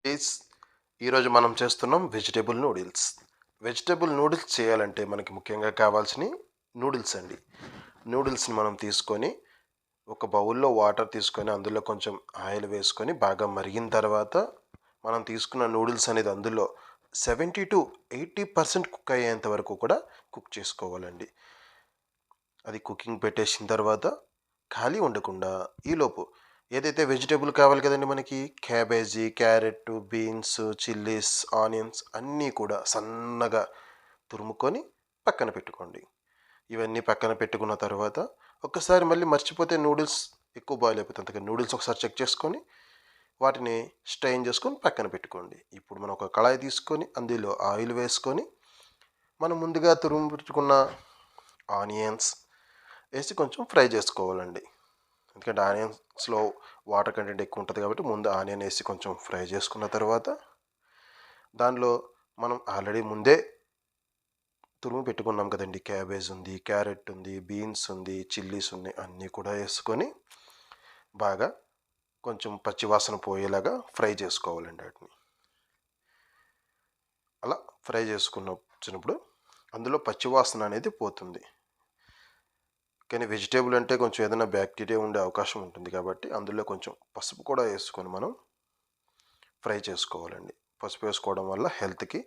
Please ఈరోజు మనం చేస్తున్నాం వెజిటేబుల్ నూడిల్స్. వెజిటేబుల్ నూడిల్స్ చేయాలంటే మనకి ముఖ్యంగా కావాల్సినవి నూడిల్స్ అండి. నూడిల్స్ని మనం తీసుకొని ఒక బౌల్లో వాటర్ తీసుకొని అందులో కొంచెం ఆయిల్ వేసుకొని బాగా మరిగిన తర్వాత మనం తీసుకున్న నూడిల్స్ అనేది అందులో 70-80% కుక్ అయ్యేంత వరకు కూడా కుక్ చేసుకోవాలండి. అది కుకింగ్ పెట్టేసిన తర్వాత ఖాళీ ఉండకుండా ఈలోపు ఏదైతే వెజిటేబుల్ కావాలి కదండి మనకి, cabbage, carrot, beans, chillies, onions అన్నీ కూడా సన్నగా తురుముకొని పక్కన పెట్టుకోండి. ఇవన్నీ పక్కన పెట్టుకున్న తర్వాత ఒక్కసారి మళ్ళీ మర్చిపోతే నూడిల్స్ ఎక్కువ బాయిల్ అయిపోతుంది కదా, నూడిల్స్ ఒకసారి చెక్ చేసుకొని వాటిని స్ట్రెయిన్ చేసుకొని పక్కన పెట్టుకోండి. ఇప్పుడు మనం ఒక కళాయి తీసుకొని అందులో ఆయిల్ వేసుకొని మనం ముందుగా తురుము పెట్టుకున్న ఆనియన్స్ వేసి కొంచెం ఫ్రై చేసుకోవాలండి. ఎందుకంటే ఆనియన్స్లో వాటర్ కంటెంట్ ఎక్కువ ఉంటుంది కాబట్టి ముందు ఆనియన్ వేసి కొంచెం ఫ్రై చేసుకున్న తర్వాత దానిలో మనం ఆల్రెడీ ముందే తురుము పెట్టుకున్నాం కదండి, క్యాబేజ్ ఉంది, క్యారెట్ ఉంది, బీన్స్ ఉంది, చిల్లీస్ ఉన్నాయి, అన్నీ కూడా వేసుకొని బాగా కొంచెం పచ్చివాసన పోయేలాగా ఫ్రై చేసుకోవాలండి. వాటిని అలా ఫ్రై వచ్చినప్పుడు అందులో పచ్చివాసన అనేది పోతుంది. కానీ వెజిటేబుల్ అంటే కొంచెం ఏదైనా బ్యాక్టీరియా ఉండే అవకాశం ఉంటుంది కాబట్టి అందులో కొంచెం పసుపు కూడా వేసుకొని మనం ఫ్రై చేసుకోవాలండి. పసుపు వేసుకోవడం వల్ల హెల్త్కి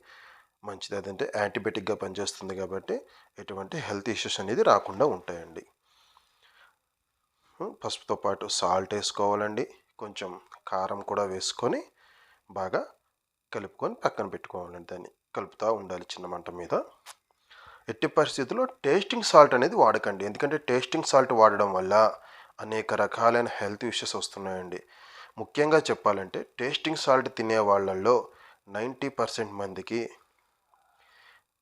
మంచిది. అదంటే యాంటీబయాటిక్గా పనిచేస్తుంది కాబట్టి ఎటువంటి హెల్త్ ఇష్యూస్ అనేది రాకుండా ఉంటాయండి. పసుపుతో పాటు సాల్ట్ వేసుకోవాలండి, కొంచెం కారం కూడా వేసుకొని బాగా కలుపుకొని పక్కన పెట్టుకోవాలండి. దాన్ని కలుపుతూ ఉండాలి చిన్న మంట మీద. ఎట్టి పరిస్థితుల్లో టేస్టింగ్ సాల్ట్ అనేది వాడకండి, ఎందుకంటే టేస్టింగ్ సాల్ట్ వాడడం వల్ల అనేక రకాలైన హెల్త్ ఇష్యూస్ వస్తున్నాయండి. ముఖ్యంగా చెప్పాలంటే టేస్టింగ్ సాల్ట్ తినే వాళ్ళల్లో 90% మందికి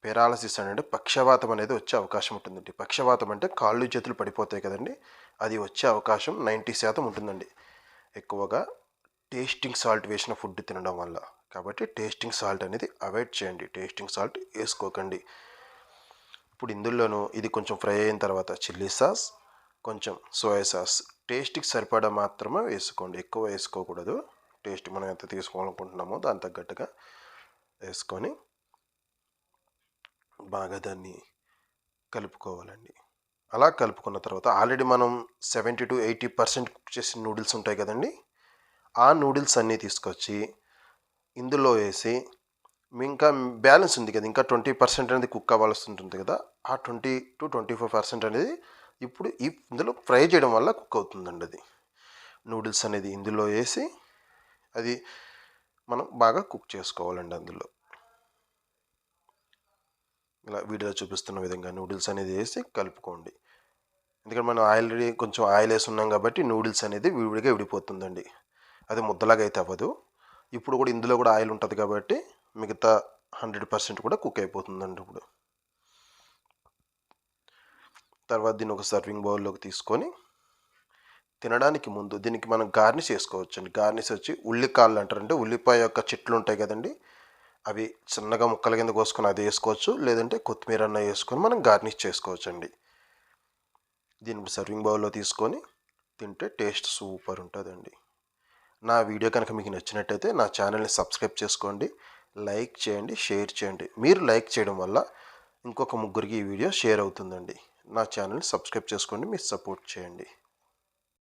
పెరాలసిస్ అనేది పక్షవాతం అనేది వచ్చే అవకాశం ఉంటుందండి. పక్షవాతం అంటే కాళ్ళు చేతులు పడిపోతాయి కదండి, అది వచ్చే అవకాశం 90% ఉంటుందండి ఎక్కువగా టేస్టింగ్ సాల్ట్ వేసిన ఫుడ్ తినడం వల్ల. కాబట్టి టేస్టింగ్ సాల్ట్ అనేది అవాయిడ్ చేయండి, టేస్టింగ్ సాల్ట్ వేసుకోకండి. ఇప్పుడు ఇందులోనూ ఇది కొంచెం ఫ్రై అయిన తర్వాత చిల్లీ సాస్, కొంచెం సోయా సాస్ టేస్ట్కి సరిపడా మాత్రమే వేసుకోండి, ఎక్కువ వేసుకోకూడదు. టేస్ట్ మనం ఎంత తీసుకోవాలనుకుంటున్నామో దాని తగ్గట్టుగా వేసుకొని బాగా దాన్ని కలుపుకోవాలండి. అలా కలుపుకున్న తర్వాత ఆల్రెడీ మనం 70-80% కుక్ చేసిన నూడిల్స్ ఉంటాయి కదండి, ఆ నూడిల్స్ అన్నీ తీసుకొచ్చి ఇందులో వేసి ఇంకా బ్యాలెన్స్ ఉంది కదా, ఇంకా 20% అనేది కుక్ అవ్వాల్సి ఉంటుంది కదా, ఆ 20-25% అనేది ఇప్పుడు ఇందులో ఫ్రై చేయడం వల్ల కుక్ అవుతుందండి. అది నూడిల్స్ అనేది ఇందులో వేసి అది మనం బాగా కుక్ చేసుకోవాలండి. అందులో ఇలా వీడియోలో చూపిస్తున్న విధంగా నూడిల్స్ అనేది వేసి కలుపుకోండి. ఎందుకంటే మనం ఆల్రెడీ కొంచెం ఆయిల్ వేసి ఉన్నాం కాబట్టి నూడిల్స్ అనేది విడిగా విడిపోతుందండి, అది ముద్దలాగా అయితే అవ్వదు. ఇప్పుడు కూడా ఇందులో కూడా ఆయిల్ ఉంటుంది కాబట్టి మిగతా 100% కూడా కుక్ అయిపోతుందండి. ఇప్పుడు తర్వాత దీన్ని ఒక సర్వింగ్ బౌల్లోకి తీసుకొని తినడానికి ముందు దీనికి మనం గార్నిష్ చేసుకోవచ్చు అండి. గార్నిష్ వచ్చి ఉల్లికాళ్ళు అంటారంటే ఉల్లిపాయ యొక్క చెట్లు ఉంటాయి కదండి, అవి చిన్నగా ముక్కల కింద కోసుకొని అది వేసుకోవచ్చు, లేదంటే కొత్తిమీర అన్న వేసుకొని మనం గార్నిష్ చేసుకోవచ్చు అండి. దీన్ని సర్వింగ్ బౌల్లో తీసుకొని తింటే టేస్ట్ సూపర్ ఉంటుందండి. నా వీడియో కనుక మీకు నచ్చినట్టయితే నా ఛానల్ని సబ్స్క్రైబ్ చేసుకోండి, లైక్ చేయండి, షేర్ చేయండి. మీరు లైక్ చేయడం వల్ల ఇంకొక ముగ్గురికి ఈ వీడియో షేర్ అవుతుందండి. నా ఛానల్ని సబ్స్క్రైబ్ చేసుకోండి, మీరు సపోర్ట్ చేయండి.